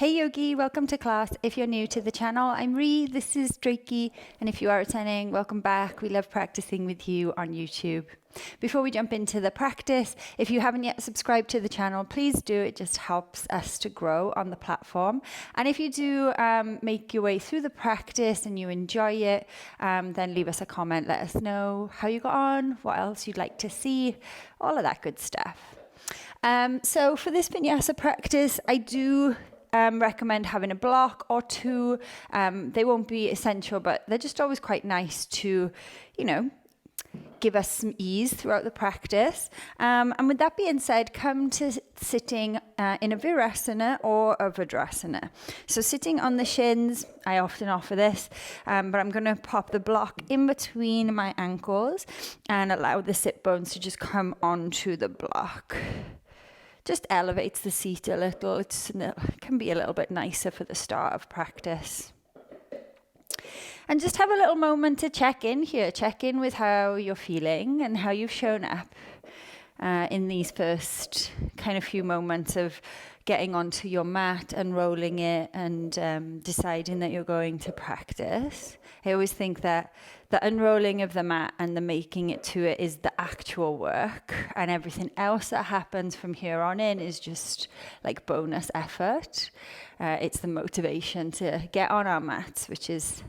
Hey Yogi, welcome to class. If you're new to the channel, I'm Rhi, this is Drakey, and if you are attending, welcome back. We love practicing with you on YouTube. Before we jump into the practice, if you haven't yet subscribed to the channel, please do. It just helps us to grow on the platform. And if you do make your way through the practice and you enjoy it, then leave us a comment. Let us know how you got on, what else you'd like to see, all of that good stuff. So for this Vinyasa practice, I do recommend having a block or two. They won't be essential, but they're just always quite nice to, give us some ease throughout the practice. And with that being said, come to sitting in a Virasana or a Vajrasana. So sitting on the shins, I often offer this, but I'm going to pop the block in between my ankles and allow the sit bones to just come onto the block. Just elevates the seat a little. It can be a little bit nicer for the start of practice. And just have a little moment to check in here. Check in with how you're feeling and how you've shown up in these first kind of few moments of getting onto your mat, unrolling it and deciding that you're going to practice. I always think that the unrolling of the mat and the making it to it is the actual work, and everything else that happens from here on in is just like bonus effort. It's the motivation to get on our mats, which is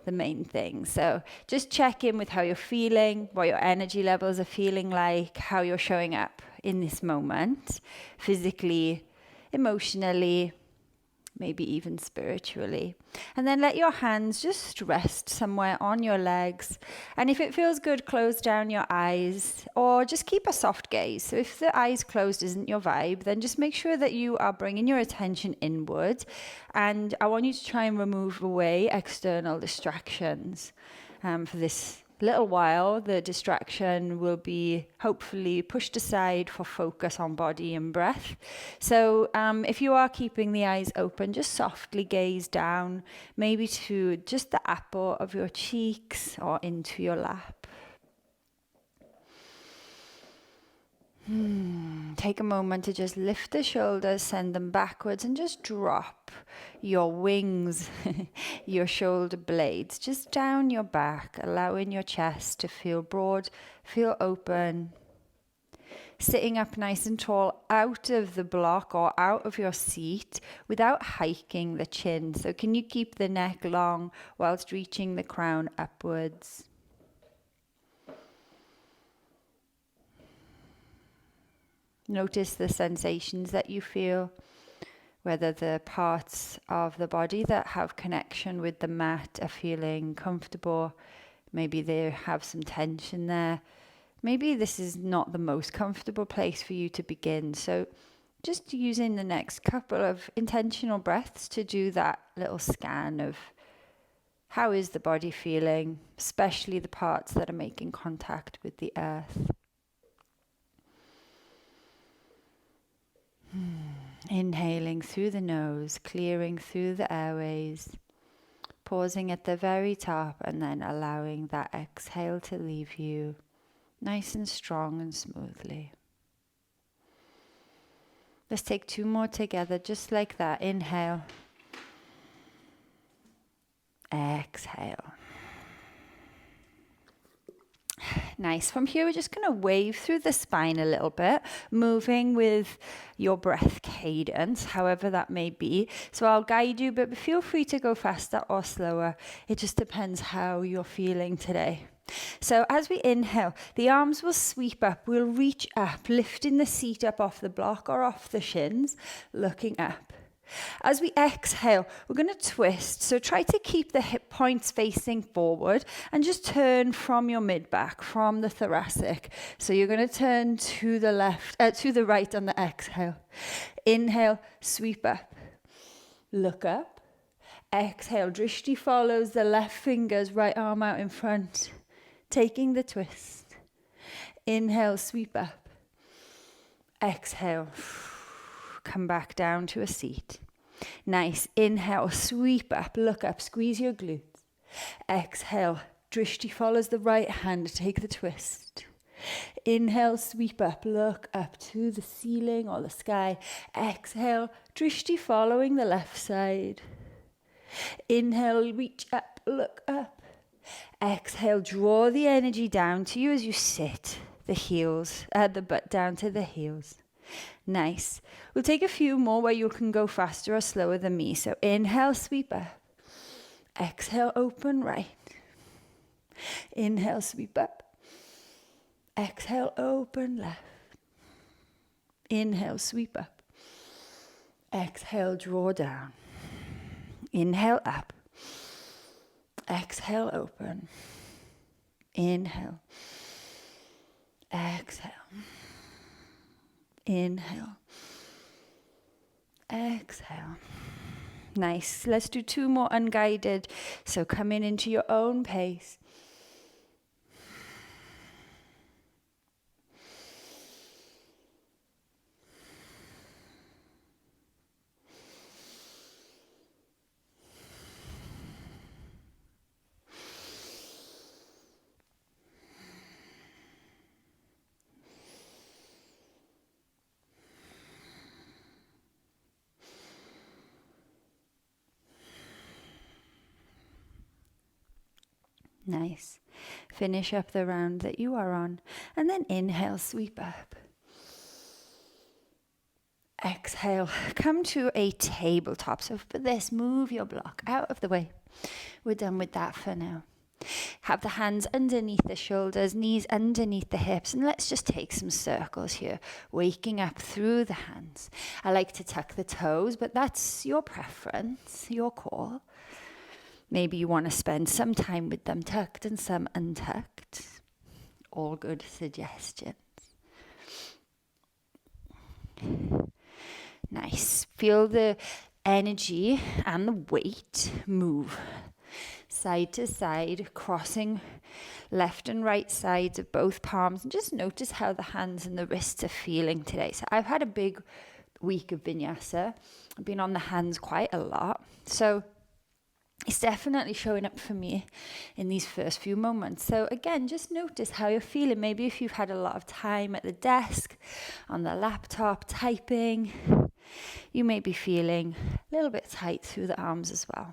the main thing. So just check in with how you're feeling, what your energy levels are feeling like, how you're showing up in this moment, physically, emotionally, maybe even spiritually. And then let your hands just rest somewhere on your legs. And if it feels good, close down your eyes or just keep a soft gaze. So if the eyes closed isn't your vibe, then just make sure that you are bringing your attention inward. And I want you to try and remove away external distractions. For this little while, the distraction will be hopefully pushed aside for focus on body and breath. So if you are keeping the eyes open, just softly gaze down, maybe to just the apple of your cheeks or into your lap. Take a moment to just lift the shoulders, send them backwards, and just drop your wings, your shoulder blades, just down your back, allowing your chest to feel broad, feel open. Sitting up nice and tall out of the block or out of your seat without hiking the chin. So can you keep the neck long whilst reaching the crown upwards? Notice the sensations that you feel, whether the parts of the body that have connection with the mat are feeling comfortable. Maybe they have some tension there. Maybe this is not the most comfortable place for you to begin. So just using the next couple of intentional breaths to do that little scan of how is the body feeling, especially the parts that are making contact with the earth. Inhaling through the nose, clearing through the airways, pausing at the very top and then allowing that exhale to leave you nice and strong and smoothly. Let's take two more together, just like that. Inhale, exhale. Nice. From here, we're just going to wave through the spine a little bit, moving with your breath cadence, however that may be. So I'll guide you, but feel free to go faster or slower. It just depends how you're feeling today. So as we inhale, the arms will sweep up. We'll reach up, lifting the seat up off the block or off the shins, looking up. As we exhale, we're going to twist. So try to keep the hip points facing forward and just turn from your mid-back, from the thoracic. So you're going to turn to the to the right on the exhale. Inhale, sweep up, look up. Exhale, drishti follows the left fingers, right arm out in front, taking the twist. Inhale, sweep up. Exhale. Come back down to a seat. Nice. Inhale, sweep up, look up, squeeze your glutes. Exhale, drishti follows the right hand, take the twist. Inhale, sweep up, look up to the ceiling or the sky. Exhale, drishti following the left side. Inhale, reach up, look up. Exhale, draw the energy down to you as you sit. The butt down to the heels. Nice. We'll take a few more where you can go faster or slower than me. So inhale, sweep up. Exhale, open right. Inhale, sweep up. Exhale, open left. Inhale, sweep up. Exhale, draw down. Inhale, up. Exhale, open. Inhale. Exhale. Inhale. Exhale. Nice. Let's do 2 more unguided. So come in into your own pace. Nice. Finish up the round that you are on. And then inhale, sweep up. Exhale, come to a tabletop. So for this, move your block out of the way. We're done with that for now. Have the hands underneath the shoulders, knees underneath the hips, and let's just take some circles here, waking up through the hands. I like to tuck the toes, but that's your preference, your call. Maybe you want to spend some time with them tucked and some untucked. All good suggestions. Nice. Feel the energy and the weight move side to side, crossing left and right sides of both palms. And just notice how the hands and the wrists are feeling today. So I've had a big week of Vinyasa. I've been on the hands quite a lot. So it's definitely showing up for me in these first few moments. So again, just notice how you're feeling. Maybe if you've had a lot of time at the desk, on the laptop, typing, you may be feeling a little bit tight through the arms as well.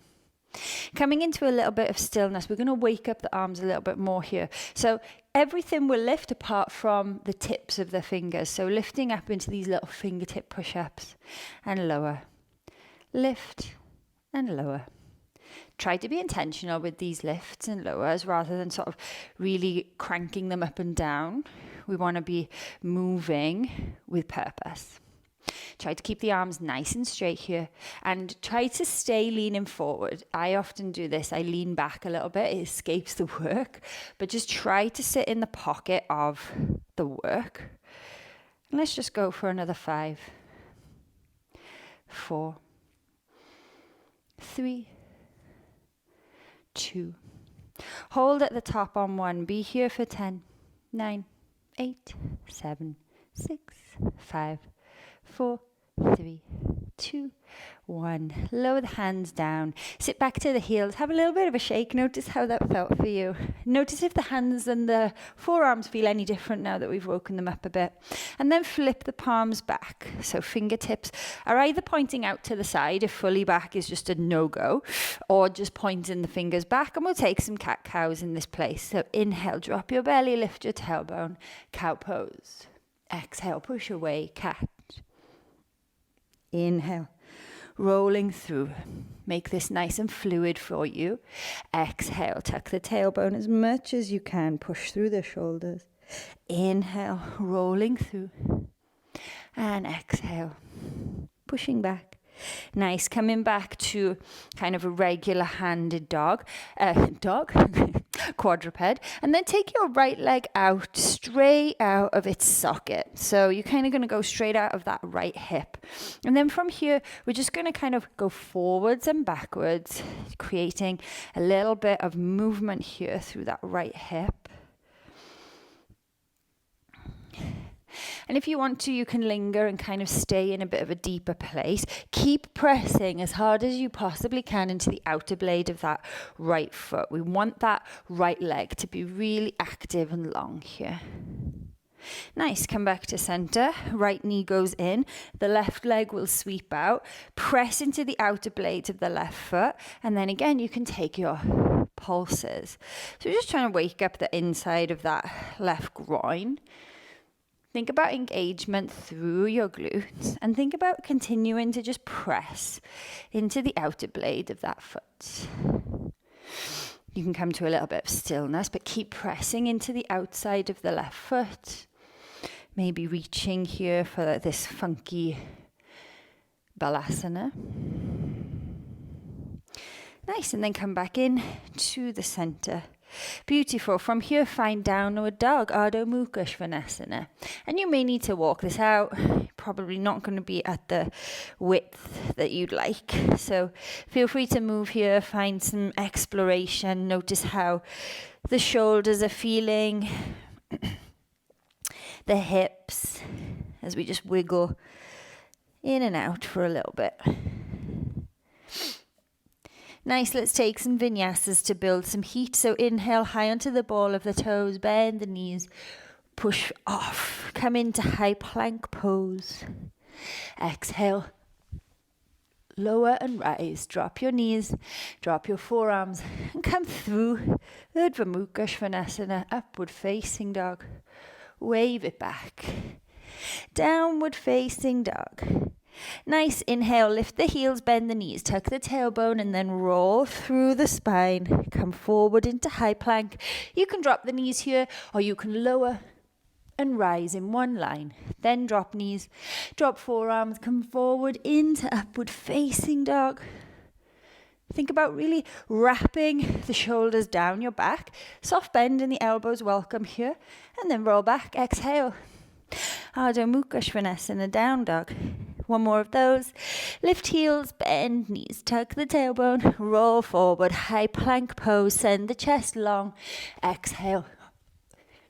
Coming into a little bit of stillness, we're going to wake up the arms a little bit more here. So everything will lift apart from the tips of the fingers. So lifting up into these little fingertip push-ups and lower. Lift and lower. Try to be intentional with these lifts and lowers rather than sort of really cranking them up and down. We want to be moving with purpose. Try to keep the arms nice and straight here and try to stay leaning forward. I often do this. I lean back a little bit. It escapes the work, but just try to sit in the pocket of the work. And let's just go for another 5, 4, 3, 2. Hold at the top on 1. Be here for 10, 9, 8, 7, 6, 5, 4, 3, 2, 1. Lower the hands down. Sit back to the heels. Have a little bit of a shake. Notice how that felt for you. Notice if the hands and the forearms feel any different now that we've woken them up a bit. And then flip the palms back. So fingertips are either pointing out to the side if fully back is just a no-go, or just pointing the fingers back. And we'll take some cat-cows in this place. So inhale, drop your belly, lift your tailbone, cow pose. Exhale, push away, cat. Inhale, rolling through. Make this nice and fluid for you. Exhale, tuck the tailbone as much as you can. Push through the shoulders. Inhale, rolling through. And exhale, pushing back. Nice, coming back to kind of a regular handed quadruped, and then take your right leg out, straight out of its socket. So you're kind of going to go straight out of that right hip. And then from here, we're just going to kind of go forwards and backwards, creating a little bit of movement here through that right hip. And if you want to, you can linger and kind of stay in a bit of a deeper place. Keep pressing as hard as you possibly can into the outer blade of that right foot. We want that right leg to be really active and long here. Nice, come back to center, right knee goes in, the left leg will sweep out, press into the outer blades of the left foot, and then again you can take your pulses. So we're just trying to wake up the inside of that left groin. Think about engagement through your glutes, and think about continuing to just press into the outer blade of that foot. You can come to a little bit of stillness, but keep pressing into the outside of the left foot. Maybe reaching here for this funky balasana. Nice, and then come back in to the center. Beautiful. From here, find downward dog, Ardha Mukha Svanasana. And you may need to walk this out. Probably not going to be at the width that you'd like. So feel free to move here, find some exploration. Notice how the shoulders are feeling. The hips, as we just wiggle in and out for a little bit. Nice, let's take some vinyasas to build some heat. So inhale high onto the ball of the toes, bend the knees, push off. Come into high plank pose. Exhale, lower and rise. Drop your knees, drop your forearms, and come through Urdhva Mukha Svanasana, upward facing dog. Wave it back. Downward facing dog. Nice, inhale, lift the heels, bend the knees, tuck the tailbone, and then roll through the spine. Come forward into high plank. You can drop the knees here, or you can lower and rise in one line. Then drop knees, drop forearms, come forward into upward facing dog. Think about really wrapping the shoulders down your back. Soft bend in the elbows, welcome here. And then roll back, exhale. Ardha Mukha Svanasana, down dog. One more of those. Lift heels, bend knees, tuck the tailbone, roll forward, high plank pose, send the chest long. Exhale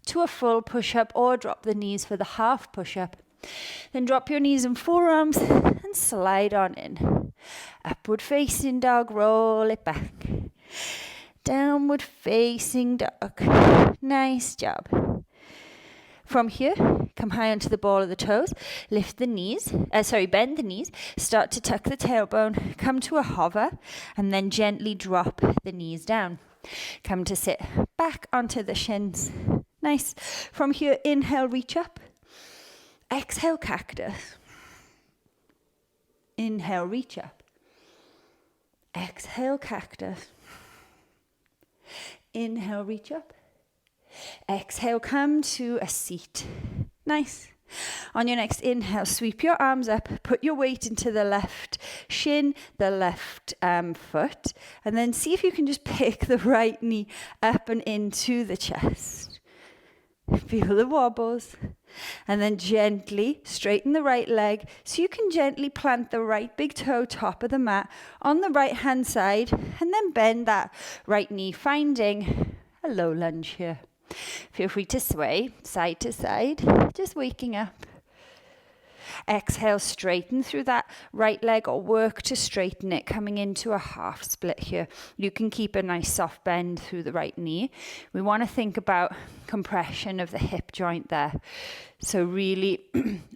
to a full push-up, or drop the knees for the half push-up. Then drop your knees and forearms and slide on in. Upward facing dog, roll it back. Downward facing dog. Nice job. From here, come high onto the ball of the toes, lift the knees, bend the knees, start to tuck the tailbone, come to a hover, and then gently drop the knees down. Come to sit back onto the shins. Nice. From here, inhale, reach up. Exhale, cactus. Inhale, reach up. Exhale, cactus. Inhale, reach up. Exhale, come to a seat. Nice. On your next inhale, sweep your arms up, put your weight into the left shin, the left foot, and then see if you can just pick the right knee up and into the chest. Feel the wobbles. And then gently straighten the right leg so you can gently plant the right big toe top of the mat on the right hand side, and then bend that right knee, finding a low lunge here. Feel free to sway side to side, just waking up. Exhale, straighten through that right leg, or work to straighten it, coming into a half split here. You can keep a nice soft bend through the right knee. We want to think about compression of the hip joint there. So really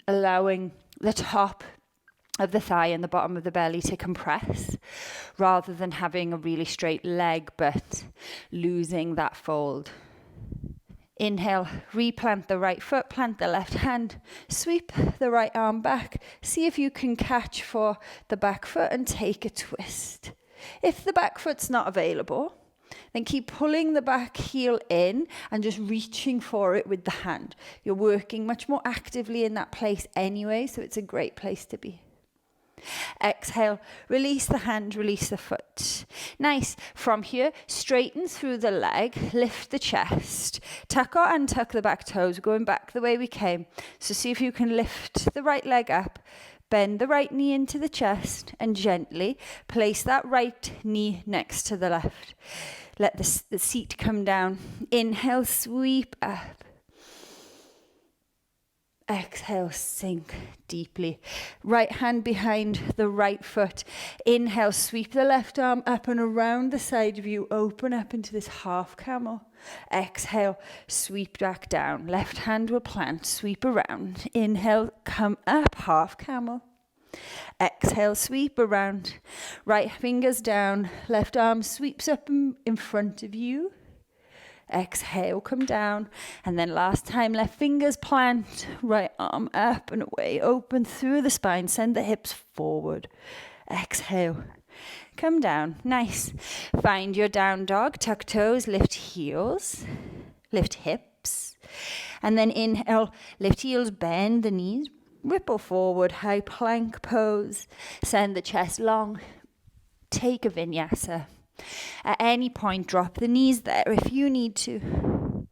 allowing the top of the thigh and the bottom of the belly to compress, rather than having a really straight leg but losing that fold. Inhale, replant the right foot, plant the left hand, sweep the right arm back. See if you can catch for the back foot and take a twist. If the back foot's not available, then keep pulling the back heel in and just reaching for it with the hand. You're working much more actively in that place anyway, so it's a great place to be. Exhale, release the hand, release the foot. Nice. From here, straighten through the leg, lift the chest, tuck or untuck the back toes, going back the way we came. So see if you can lift the right leg up, bend the right knee into the chest, and gently place that right knee next to the left. Let the seat come down. Inhale, sweep up. Exhale, sink deeply. Right hand behind the right foot. Inhale, sweep the left arm up and around the side of you. Open up into this half camel. Exhale, sweep back down. Left hand will plant, sweep around. Inhale, come up, half camel. Exhale, sweep around. Right fingers down. Left arm sweeps up in front of you. Exhale, come down. And then last time, left fingers plant, right arm up and away. Open through the spine, send the hips forward. Exhale, come down. Nice. Find your down dog, tuck toes, lift heels, lift hips. And then inhale, lift heels, bend the knees, ripple forward, high plank pose. Send the chest long. Take a vinyasa. At any point, drop the knees there if you need to.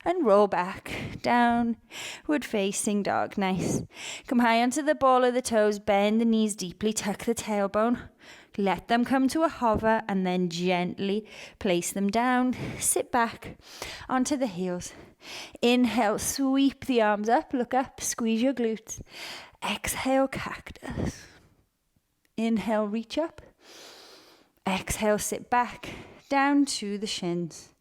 And roll back, downward facing dog. Nice. Come high onto the ball of the toes, bend the knees deeply, tuck the tailbone. Let them come to a hover and then gently place them down. Sit back onto the heels. Inhale, sweep the arms up, look up, squeeze your glutes. Exhale, cactus. Inhale, reach up. Exhale, sit back, down to the shins.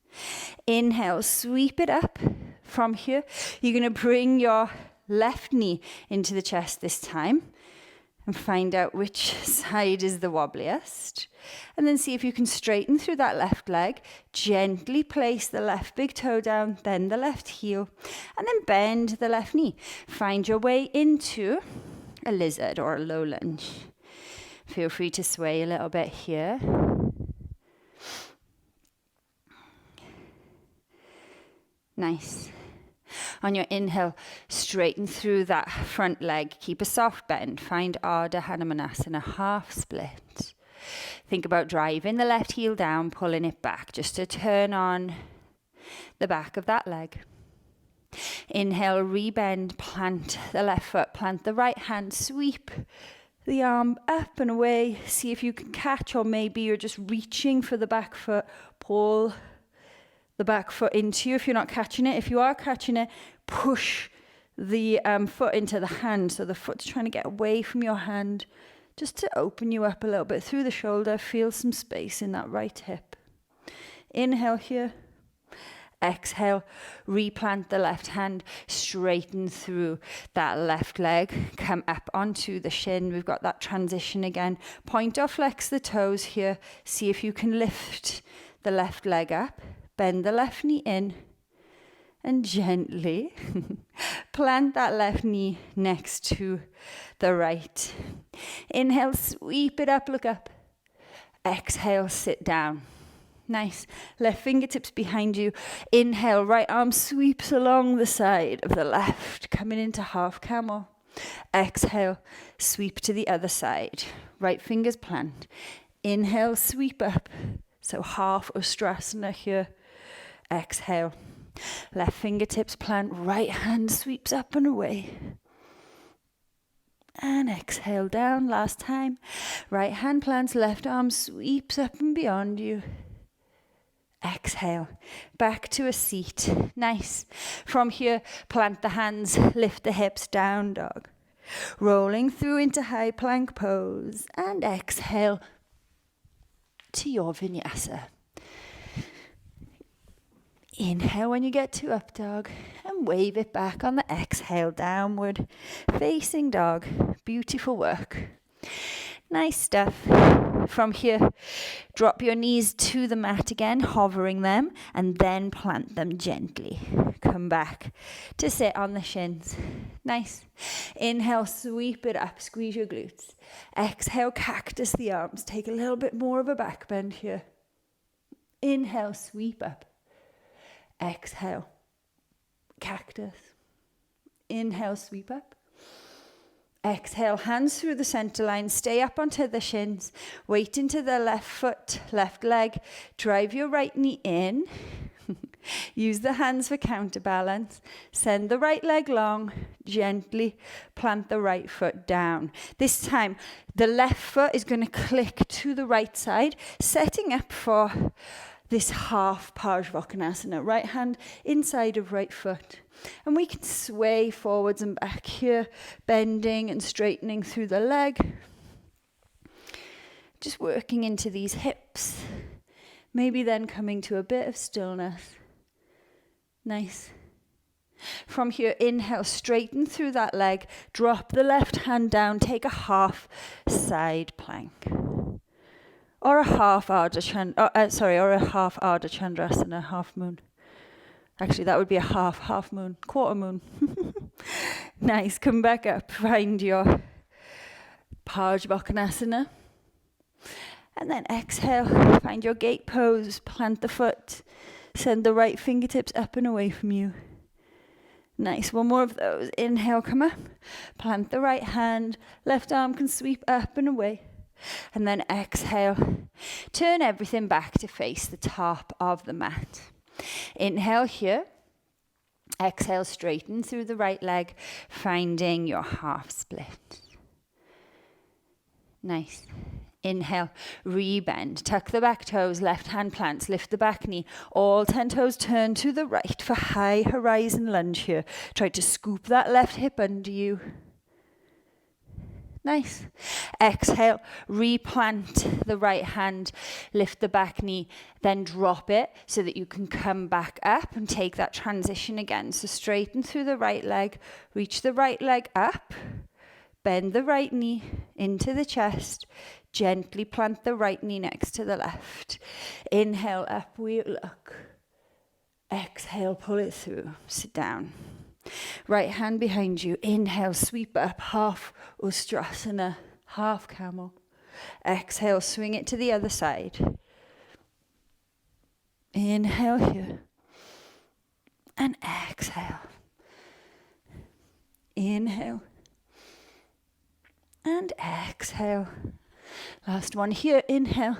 Inhale, sweep it up. From here, you're going to bring your left knee into the chest this time and find out which side is the wobbliest. And then see if you can straighten through that left leg. Gently place the left big toe down, then the left heel, and then bend the left knee. Find your way into a lizard or a low lunge. Feel free to sway a little bit here. Nice. On your inhale, straighten through that front leg. Keep a soft bend. Find Ardha Hanumanasana, half split. Think about driving the left heel down, pulling it back, just to turn on the back of that leg. Inhale, rebend, plant the left foot, plant the right hand, sweep the arm up and away. See if you can catch, or maybe you're just reaching for the back foot. Pull the back foot into you if you're not catching it. If you are catching it, push the foot into the hand. So the foot's trying to get away from your hand, just to open you up a little bit through the shoulder. Feel some space in that right hip. Inhale here. Exhale, replant the left hand, straighten through that left leg, come up onto the shin. We've got that transition again. Point or flex the toes here. See if you can lift the left leg up, bend the left knee in, and gently plant that left knee next to the right. Inhale, sweep it up, look up. Exhale, sit down. Nice. Left fingertips behind you. Inhale, right arm sweeps along the side of the left, coming into half camel. Exhale, sweep to the other side. Right fingers plant. Inhale, sweep up. So half Ustrasana here. Exhale. Left fingertips plant. Right hand sweeps up and away. And exhale down. Last time. Right hand plants. Left arm sweeps up and beyond you. Exhale, back to a seat. Nice. From here, plant the hands, lift the hips, down dog. Rolling through into high plank pose. And exhale to your vinyasa. Inhale when you get to up dog and wave it back on the exhale, downward facing dog. Beautiful work. Nice stuff. From here, drop your knees to the mat again, hovering them, and then plant them gently. Come back to sit on the shins. Nice. Inhale, sweep it up, squeeze your glutes. Exhale, cactus the arms. Take a little bit more of a back bend here. Inhale, sweep up. Exhale, cactus. Inhale, sweep up. Exhale, hands through the center line, stay up onto the shins, weight into the left foot, left leg, drive your right knee in, use the hands for counterbalance, send the right leg long, gently plant the right foot down. This time, the left foot is going to click to the right side, setting up for this half Parsvakonasana. Right hand inside of right foot. And we can sway forwards and back here, bending and straightening through the leg. Just working into these hips. Maybe then coming to a bit of stillness. Nice. From here, inhale, straighten through that leg. Drop the left hand down. Take a half side plank. Or a half Ardha Chandrasana, half moon. Actually, that would be a half moon, quarter moon. Nice. Come back up. Find your Parsvakonasana. And then exhale. Find your gate pose. Plant the foot. Send the right fingertips up and away from you. Nice. One more of those. Inhale, come up. Plant the right hand. Left arm can sweep up and away. And then exhale. Turn everything back to face the top of the mat. Inhale here. Exhale, straighten through the right leg, finding your half split. Nice. Inhale, rebend, tuck the back toes, left hand plants, lift the back knee. All 10 toes turn to the right for high horizon lunge here. Try to scoop that left hip under you. Nice. Exhale, replant the right hand, lift the back knee, then drop it so that you can come back up and take that transition again. So straighten through the right leg, reach the right leg up, bend the right knee into the chest, gently plant the right knee next to the left. Inhale, up we look. Exhale, pull it through, sit down. Right hand behind you. Inhale, sweep up, half Ustrasana, half camel. Exhale, swing it to the other side. Inhale here. And exhale. Inhale. And exhale. Last one here. Inhale.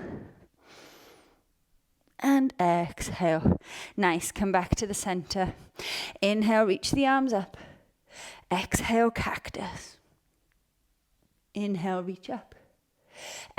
And exhale. Nice. Come back to the center. Inhale, reach the arms up. Exhale, cactus. Inhale, reach up.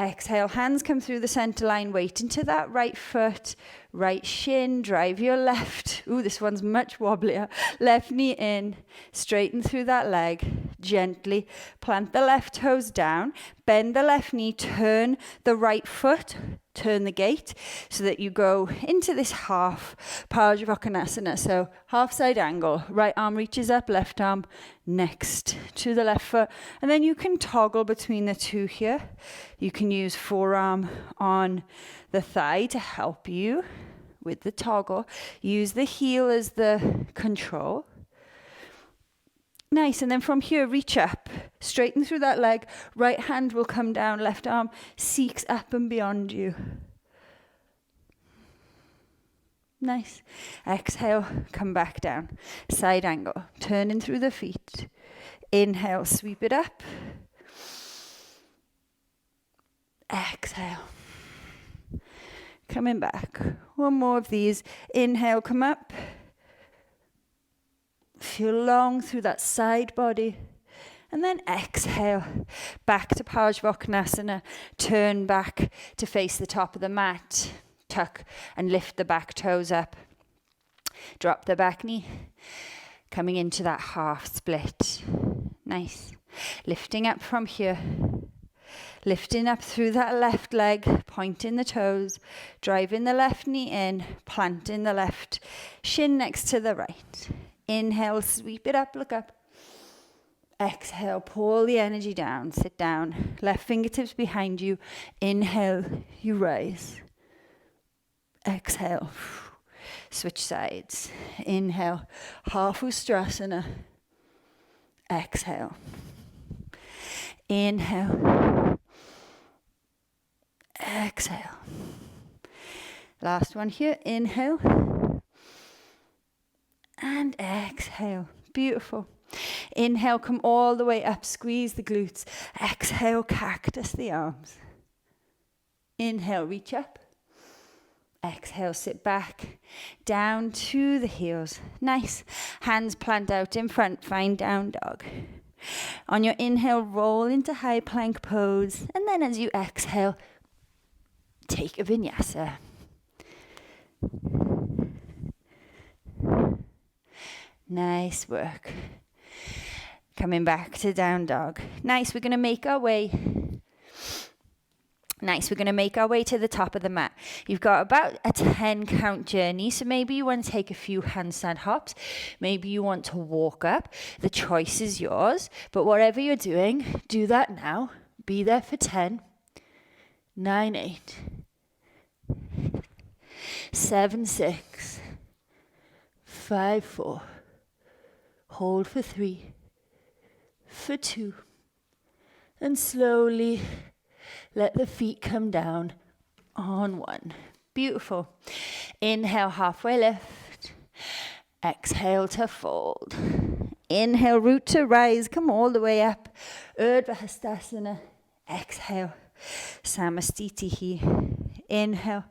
Exhale, hands come through the center line. Weight into that right foot, right shin. Drive your left. Ooh, this one's much wobblier. Left knee in. Straighten through that leg. Gently plant the left toes down. Bend the left knee. Turn the right foot. Turn the gate so that you go into this half Parsvakonasana. So half side angle. Right arm reaches up, left arm next to the left foot. And then you can toggle between the two here. You can use forearm on the thigh to help you with the toggle. Use the heel as the control. Nice. And then from here, reach up. Straighten through that leg. Right hand will come down. Left arm seeks up and beyond you. Nice. Exhale. Come back down. Side angle. Turning through the feet. Inhale. Sweep it up. Exhale. Coming back. One more of these. Inhale. Come up. Feel long through that side body. And then exhale. Back to Parsvakonasana. Turn back to face the top of the mat. Tuck and lift the back toes up. Drop the back knee. Coming into that half split. Nice. Lifting up from here. Lifting up through that left leg. Pointing the toes. Driving the left knee in. Planting the left shin next to the right. Inhale, sweep it up, look up. Exhale, pull the energy down, sit down. Left fingertips behind you. Inhale, you rise. Exhale, switch sides. Inhale, half Ustrasana. Exhale. Inhale. Exhale. Last one here, inhale. And exhale. Beautiful. Inhale, come all the way up. Squeeze the glutes. Exhale, cactus the arms. Inhale, reach up. Exhale, sit back. Down to the heels. Nice. Hands plant out in front. Find down dog. On your inhale, roll into high plank pose. And then as you exhale, take a vinyasa. Nice work. Coming back to down dog. Nice, we're going to make our way. Nice, we're going to make our way to the top of the mat. You've got about a 10 count journey, so maybe you want to take a few handstand hops. Maybe you want to walk up. The choice is yours, but whatever you're doing, do that now. Be there for 10, 9, 8, 7, 6, 5, 4. Hold for 3, for 2, and slowly let the feet come down on 1. Beautiful. Inhale, halfway lift. Exhale to fold. Inhale, root to rise. Come all the way up. Urdhva Hastasana. Exhale. Samastitihi. Inhale,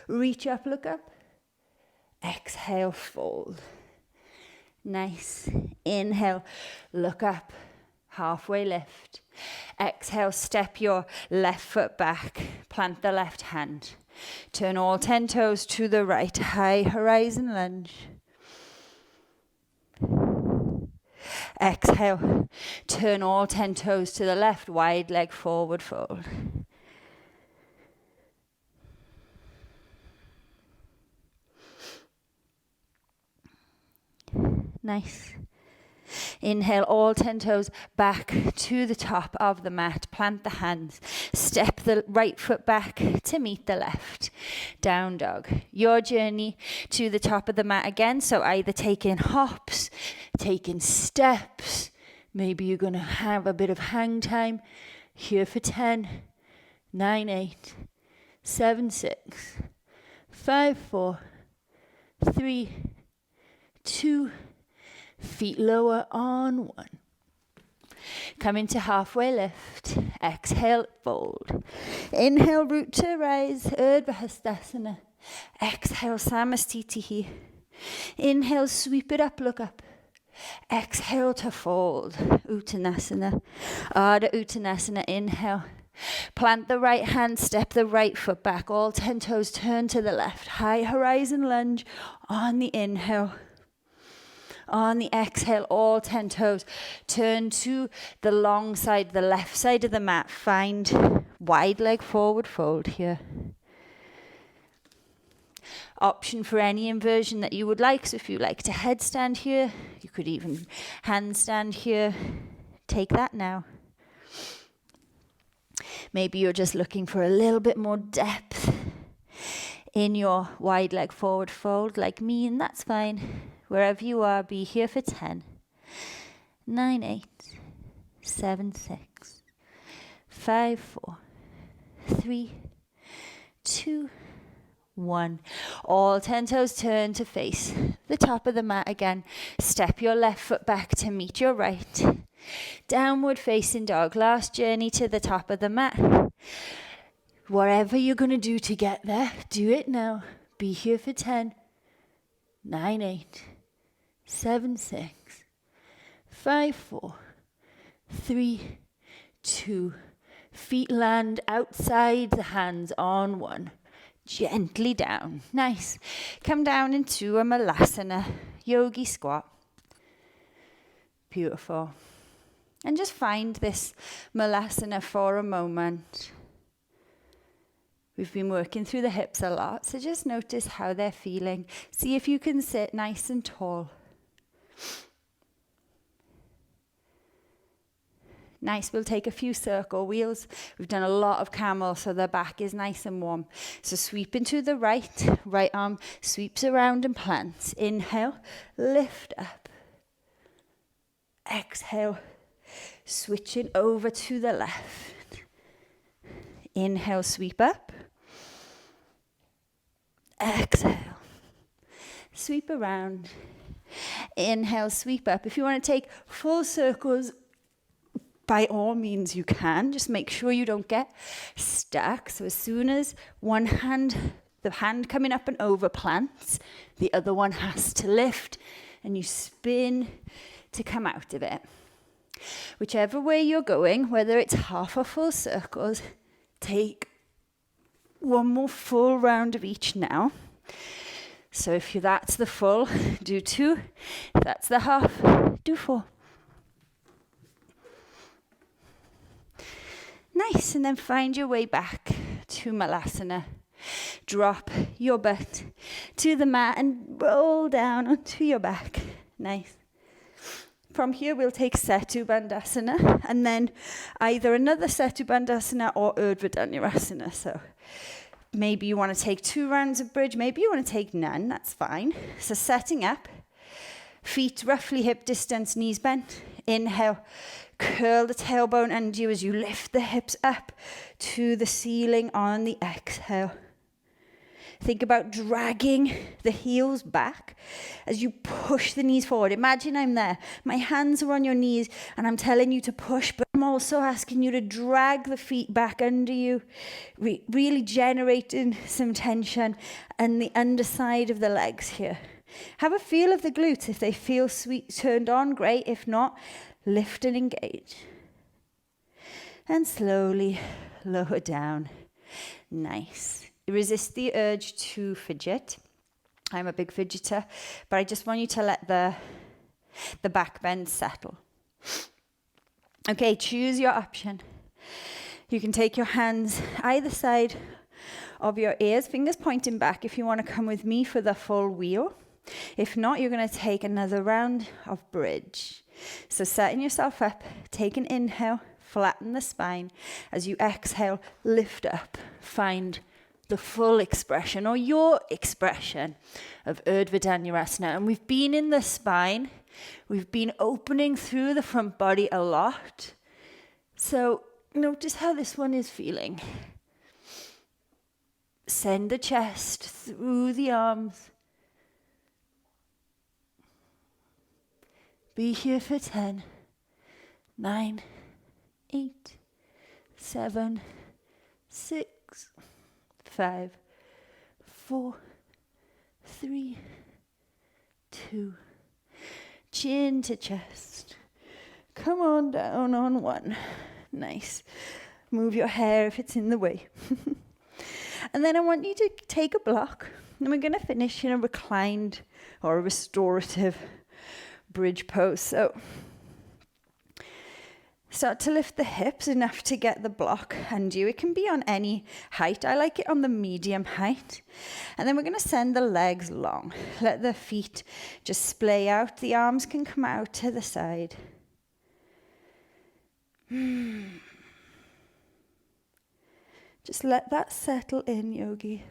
reach up, look up. Exhale, fold. Nice. Inhale, look up. Halfway lift. Exhale, step your left foot back. Plant the left hand. Turn all 10 toes to the right. High horizon lunge. Exhale. Turn all 10 toes to the left. Wide leg forward fold. Nice. Inhale, all 10 toes back to the top of the mat. Plant the hands. Step the right foot back to meet the left. Down dog. Your journey to the top of the mat again. So either taking hops, taking steps. Maybe you're going to have a bit of hang time. Here for 10, 9, 8, 7, 6, 5, 4, 3, 2, feet lower on 1. Come into halfway lift. Exhale, fold. Inhale, root to rise. Urdhva Hastasana. Exhale, Samastitihi. Inhale, sweep it up, look up. Exhale to fold. Uttanasana. Ardha Uttanasana. Inhale. Plant the right hand, step the right foot back. All 10 toes turn to the left. High horizon lunge on the inhale. On the exhale, all 10 toes turn to the long side, the left side of the mat. Find wide leg forward fold here. Option for any inversion that you would like. So if you like to headstand here, you could even handstand here. Take that now. Maybe you're just looking for a little bit more depth in your wide leg forward fold like me, and that's fine. Wherever you are, be here for 10, 9, 8, 7, 6, 5, 4, 3, 2, 1. All 10 toes turn to face the top of the mat again. Step your left foot back to meet your right. Downward facing dog. Last journey to the top of the mat. Whatever you're going to do to get there, do it now. Be here for 10, 9, 8, 7, 6, 5, 4, 3, 2. Feet land outside the hands on 1. Gently down. Nice. Come down into a Malasana, yogi squat. Beautiful. And just find this Malasana for a moment. We've been working through the hips a lot, so just notice how they're feeling. See if you can sit nice and tall. Nice, we'll take a few circle wheels. We've done a lot of camel, so the back is nice and warm. So sweep into the right. Right arm sweeps around and plants. Inhale, lift up. Exhale, switching over to the left. Inhale, sweep up. Exhale, sweep around. Inhale, sweep up. If you want to take full circles, by all means you can. Just make sure you don't get stuck. So as soon as one hand, the hand coming up and over plants, the other one has to lift and you spin to come out of it. Whichever way you're going, whether it's half or full circles, take one more full round of each now. So if that's the full, do 2. If that's the half, do 4. Nice, and then find your way back to Malasana. Drop your butt to the mat and roll down onto your back. Nice. From here, we'll take Setu Bandhasana, and then either another Setu Bandhasana or Urdhva Dhanurasana. So maybe you want to take 2 rounds of bridge, maybe you want to take none, that's fine. So setting up, feet roughly hip distance, knees bent. Inhale, curl the tailbone under you as you lift the hips up to the ceiling on the exhale. Think about dragging the heels back as you push the knees forward. Imagine I'm there. My hands are on your knees and I'm telling you to push, but I'm also asking you to drag the feet back under you, really generating some tension and the underside of the legs here. Have a feel of the glutes. If they feel sweet, turned on, great. If not, lift and engage. And slowly lower down. Nice. Resist the urge to fidget. I'm a big fidgeter, but I just want you to let the back bend settle. Okay, choose your option. You can take your hands either side of your ears, fingers pointing back if you want to come with me for the full wheel. If not, you're going to take another round of bridge. So setting yourself up, take an inhale, flatten the spine. As you exhale, lift up, find the full expression or your expression of Urdhva Dhanurasana. And we've been in the spine, we've been opening through the front body a lot. So notice how this one is feeling. Send the chest through the arms. Be here for 10, 9, 8, 7, 6, 5, 4, 3, 2. Chin to chest. Come on down on 1. Nice. Move your hair if it's in the way. And then I want you to take a block, and we're going to finish in a reclined or a restorative bridge pose. So start to lift the hips enough to get the block under you. It can be on any height. I like it on the medium height. And then we're going to send the legs long. Let the feet just splay out. The arms can come out to the side. Just let that settle in, yogi.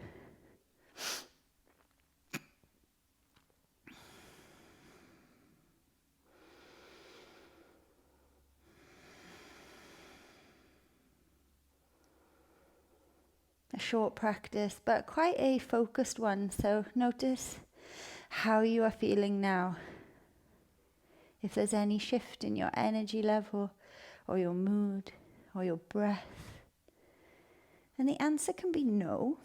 A short practice, but quite a focused one. So notice how you are feeling now. If there's any shift in your energy level or your mood or your breath. And the answer can be no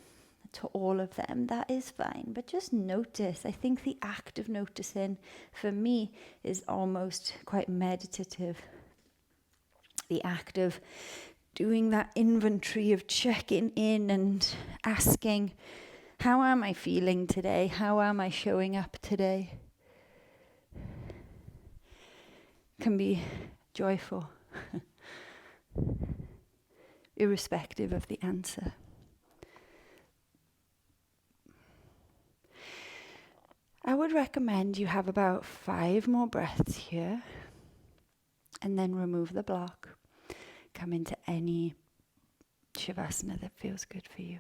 to all of them. That is fine, but just notice. I think the act of noticing for me is almost quite meditative. The act of doing that inventory of checking in and asking, how am I feeling today? How am I showing up today? Can be joyful, irrespective of the answer. I would recommend you have about 5 more breaths here, and then remove the block. Come into any Shavasana that feels good for you.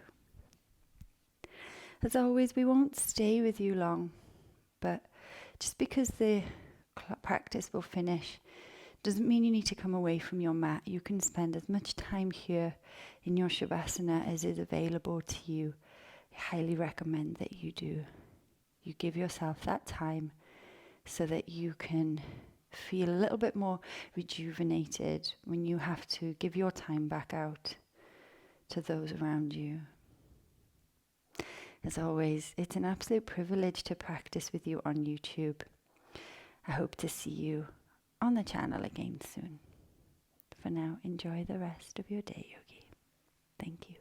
As always, we won't stay with you long, but just because the practice will finish doesn't mean you need to come away from your mat. You can spend as much time here in your Shavasana as is available to you. I highly recommend that you do. You give yourself that time so that you can feel a little bit more rejuvenated when you have to give your time back out to those around you. As always, it's an absolute privilege to practice with you on YouTube. I hope to see you on the channel again soon. For now, enjoy the rest of your day, yogi. Thank you.